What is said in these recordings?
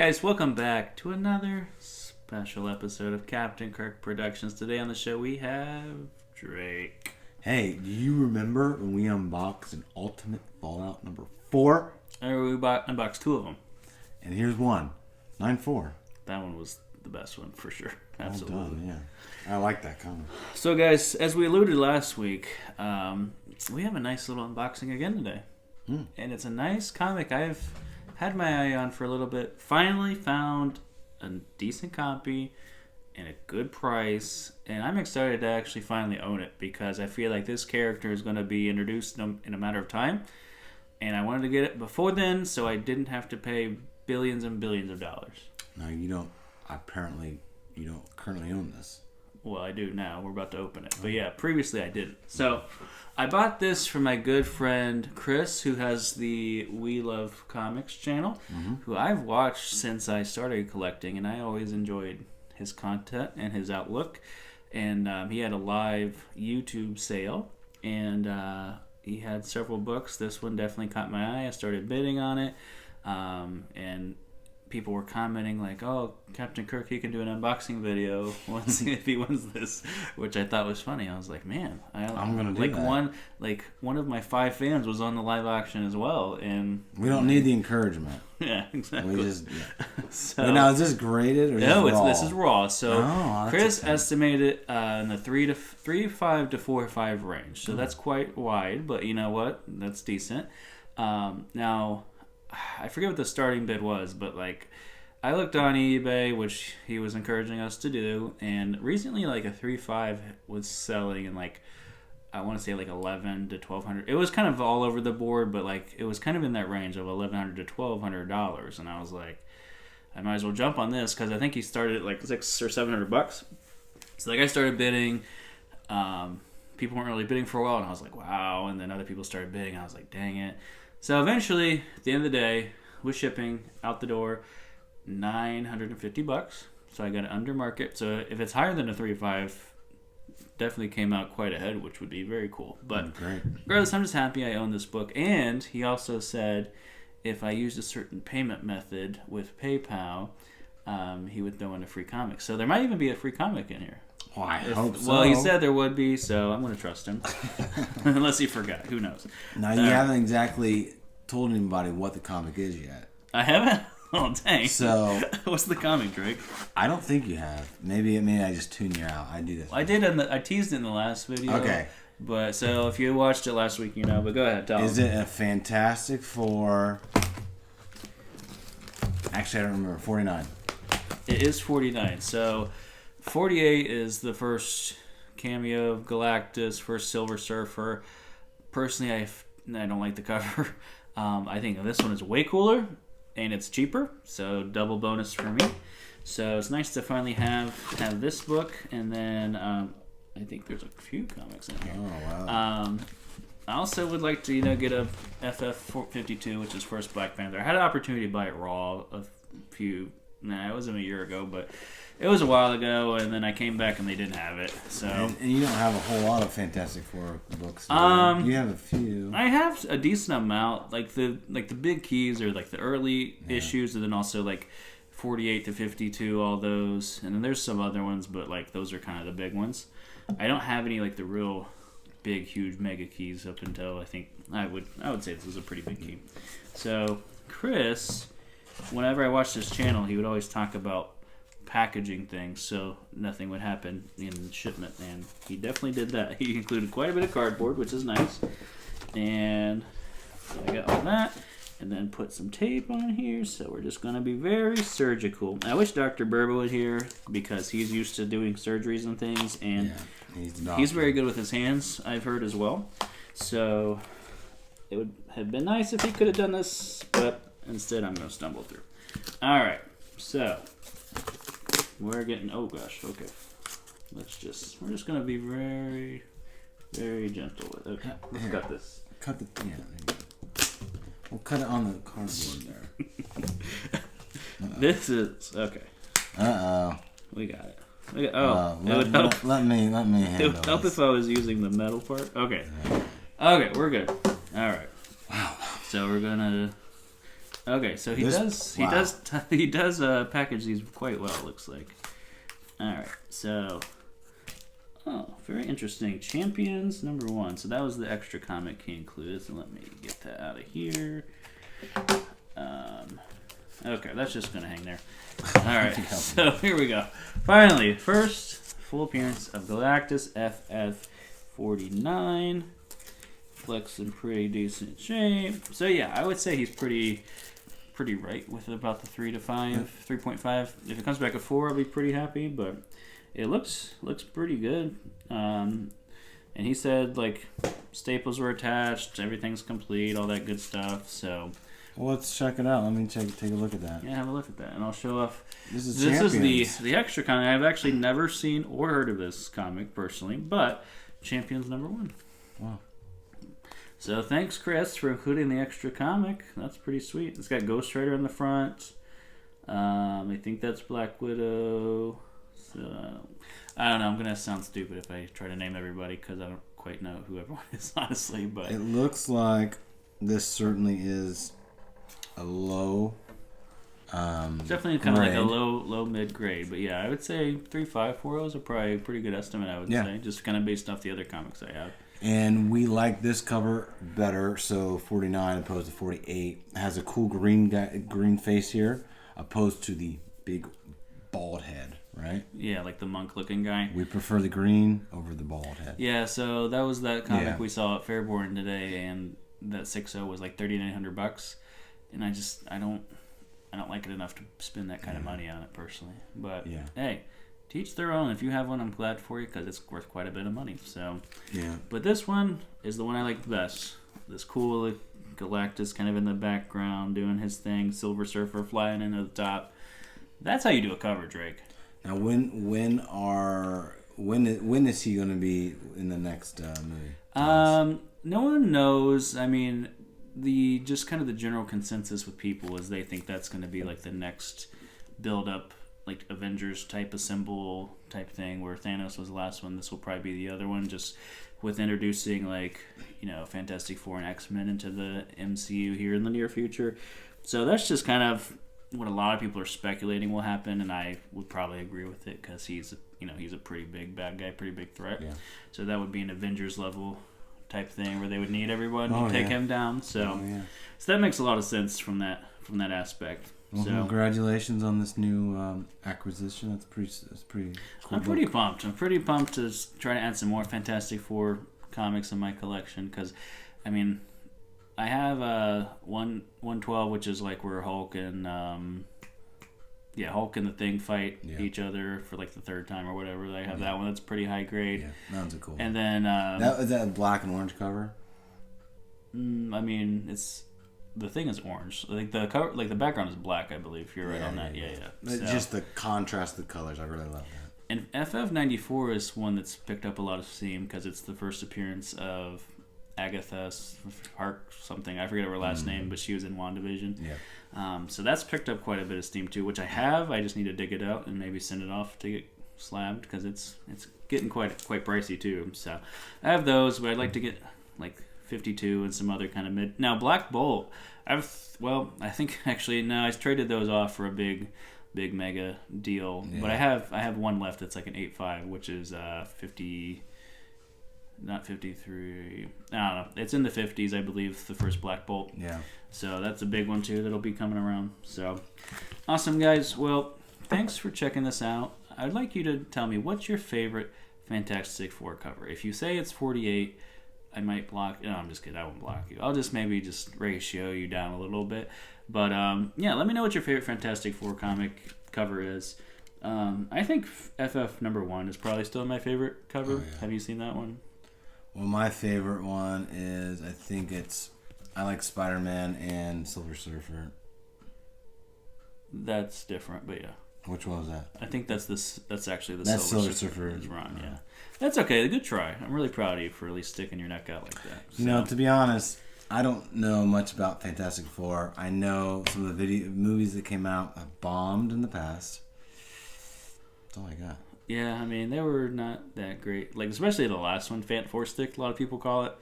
guys, welcome back to another special episode of Captain Kirk Productions. Today on the show we have Drake. Hey, do you remember when we unboxed an Ultimate Fallout number 4? We unboxed two of them. And here's one, 9-4. That one was the best one for sure. Absolutely. Well done, yeah. I like that comic. So guys, as we alluded last week, we have a nice little unboxing again today. And it's a nice comic I've had my eye on for a little bit. Finally found a decent copy and a good price. And I'm excited to actually finally own it because I feel like this character is going to be introduced in a matter of time. And I wanted to get it before then so I didn't have to pay billions and billions of dollars. No, you don't. You don't currently own this. Well, I do now. We're about to open it. But yeah, previously I didn't. So I bought this from my good friend Chris, who has the We Love Comics channel, who I've watched since I started collecting, and I always enjoyed his content and his outlook. And he had a live YouTube sale, and he had several books. This one definitely caught my eye. I started bidding on it, and people were commenting like, "Oh, Captain Kirk, he can do an unboxing video once if he wins this," which I thought was funny. I was like, "Man, I'm gonna do that." One of my 5 fans was on the live auction as well, and we don't need the encouragement. Yeah, exactly. We just So wait, now is this graded or no? This is raw. So Chris okay. estimated in the 3.5 to 4.5 range. So that's quite wide, but you know what? That's decent. Now, I forget what the starting bid was, but like I looked on eBay, which he was encouraging us to do, and recently like a 3.5 was selling in like I want to say like $1,100 to $1,200. It was kind of all over the board, but like it was kind of in that range of $1,100 to $1,200, and I was like, I might as well jump on this because I think he started at like $600 or $700. So like I started bidding. People weren't really bidding for a while, and I was like, wow. And then other people started bidding, and I was like, dang it. So eventually, at the end of the day, with shipping out the door, $950. So I got it under market. So if it's higher than a 3.5, definitely came out quite ahead, which would be very cool. But regardless, I'm just happy I own this book. And he also said if I used a certain payment method with PayPal, he would throw in a free comic. So there might even be a free comic in here. Well, I hope so. Well, he said there would be, so I'm going to trust him. Unless he forgot. Who knows? Now, you haven't exactly told anybody what the comic is yet. I haven't? Oh, dang. So, what's the comic, Drake? I don't think you have. Maybe I just tune you out. I do this. I did. I teased it in the last video. Okay. But, so, if you watched it last week, you know. But go ahead, tell Is it a Fantastic Four? Actually, I don't remember. 49. It is 49. So 48 is the first cameo of Galactus, first Silver Surfer. Personally, I don't like the cover. I think this one is way cooler, and it's cheaper, so double bonus for me. So it's nice to finally have this book, and then I think there's a few comics in here. Oh, wow. I also would like to, get a FF52, which is first Black Panther. I had an opportunity to buy it raw it wasn't a year ago, but it was a while ago, and then I came back and they didn't have it. So and you don't have a whole lot of Fantastic Four books. You have a few. I have a decent amount, like the big keys or like the early issues, and then also like 48 to 52, all those, and then there's some other ones, but like those are kind of the big ones. I don't have any like the real big, huge mega keys up until I think I would say this was a pretty big key. So Chris, whenever I watched his channel, he would always talk about packaging things so nothing would happen in shipment, and he definitely did that. He included quite a bit of cardboard, which is nice, and I got all that, and then put some tape on here, so we're just going to be very surgical. I wish Dr. Burba was here because he's used to doing surgeries and things, and he's very good with his hands, I've heard as well. So it would have been nice if he could have done this, but instead I'm going to stumble through. Alright, so we're getting, oh gosh, okay. We're just going to be very, very gentle with it. Okay, let's cut this. Cut the, there you go. We'll cut it on the cardboard there. This is, okay. We got it. It would help. Let me handle it would help if I was using the metal part. Okay. Okay, we're good. Alright. Wow. So we're going to Okay, so he This- does wow. he does package these quite well. It looks like. All right, so very interesting. Champions #1. So that was the extra comic he included. So let me get that out of here. Okay, that's just gonna hang there. All right, so here we go. Finally, first full appearance of Galactus FF49. Looks in pretty decent shape. So yeah, I would say he's pretty right with about the 3 to 5, 3.5. If it comes back at 4, I'll be pretty happy. But it looks pretty good. And he said like staples were attached, everything's complete, all that good stuff. So Well, let's check it out. Let me take a look at that. yeah, have a look at that, and I'll show off. This is the extra comic. I've actually never seen or heard of this comic personally, but Champions #1. Wow. So thanks, Chris, for including the extra comic. That's pretty sweet. It's got Ghost Rider on the front. I think that's Black Widow. So I don't know. I'm gonna sound stupid if I try to name everybody because I don't quite know who everyone is, honestly. But It looks like this certainly is a low. definitely kind of like a grade. low mid grade. But yeah, I would say 3.5, 4.0s are probably a pretty good estimate. I would Yeah. say, just kind of based off the other comics I have. And we like this cover better. So 49 opposed to 48 has a cool green face here, opposed to the big bald head. Right? Yeah, like the monk looking guy. We prefer the green over the bald head. Yeah, so that was that comic Yeah. we saw at Fairborn today, and that 6.0 was like $3,900, and I don't like it enough to spend that kind of money on it personally. But Yeah. hey, teach their own. If you have one, I'm glad for you because it's worth quite a bit of money. So, Yeah. but this one is the one I like the best. This cool Galactus kind of in the background doing his thing, Silver Surfer flying into the top. That's how you do a cover, Drake. Now, when is he going to be in the next movie? No one knows. I mean, the general consensus with people is they think that's going to be like the next build up, like Avengers type of symbol type thing, where Thanos was the last one. This will probably be the other one, just with introducing like Fantastic Four and X-Men into the MCU here in the near future. So that's just kind of what a lot of people are speculating will happen, and I would probably agree with it because he's a pretty big bad guy, pretty big threat. Yeah. So that would be an Avengers level type thing where they would need everyone Oh, to take yeah. him down. So, Oh, yeah. so that makes a lot of sense from that aspect. Well, So congratulations on this new acquisition. That's pretty cool. I'm pretty pumped. I'm pretty pumped to try to add some more Fantastic Four comics in my collection because, I mean, I have 112, which is like where Hulk and Hulk and the Thing fight each other for like the third time or whatever. I have that one. That's pretty high grade. Yeah, that one's a cool. And then Is that a black and orange cover? I mean, it's the Thing is orange. Like the cover, like the background is black. I believe you're right on that. Yeah. But So- just the contrast of the colors, I really love that. And FF94 is one that's picked up a lot of steam because it's the first appearance of Agatha Hark something. I forget her last name, but she was in WandaVision. Yeah. So that's picked up quite a bit of steam too, which I have. I just need to dig it out and maybe send it off to get slabbed because it's getting quite pricey too. So I have those, but I'd like to get like 52 and some other kind of mid. Now Black Bolt, I think actually no, I traded those off for a big mega deal. Yeah. But I have one left that's like an 8.5, which is 50. Not 53. I don't know. It's in the 50s, I believe, the first Black Bolt. Yeah. So that's a big one, too, that'll be coming around. So awesome, guys. Well, thanks for checking this out. I'd like you to tell me what's your favorite Fantastic Four cover. If you say it's 48, I might block. No, I'm just kidding. I won't block you. I'll just maybe just ratio you down a little bit. But yeah, let me know what your favorite Fantastic Four comic cover is. I think FF1 is probably still my favorite cover. Oh, yeah. Have you seen that one? Well, my favorite one is I like Spider-Man and Silver Surfer. That's different, but yeah. Which one was that? I think that's actually the That's Silver Silver Surfer's Surfer. run. Yeah, that's okay. Good try. I'm really proud of you for at least sticking your neck out like that. You know, to be honest, I don't know much about Fantastic Four. I know some of the movies that came out have bombed in the past. That's all I got. Yeah, I mean they were not that great. Like especially the last one, Fant Four Stick. A lot of people call it.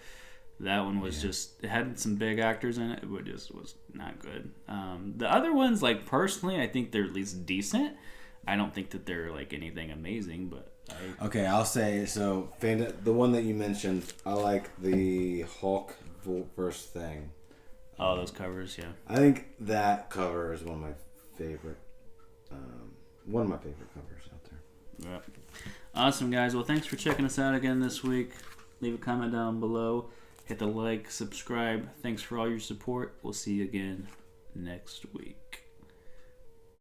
That one was just, it had some big actors in it, but just was not good. The other ones, like, personally, I think they're at least decent. I don't think that they're, like, anything amazing, but Okay, I'll say, so, the one that you mentioned, I like the Hulk versus Thing. Oh, those covers, yeah. I think that cover is one of my favorite covers out there. Yep. Awesome, guys. Well, thanks for checking us out again this week. Leave a comment down below. Hit the like, subscribe. Thanks for all your support. We'll see you again next week.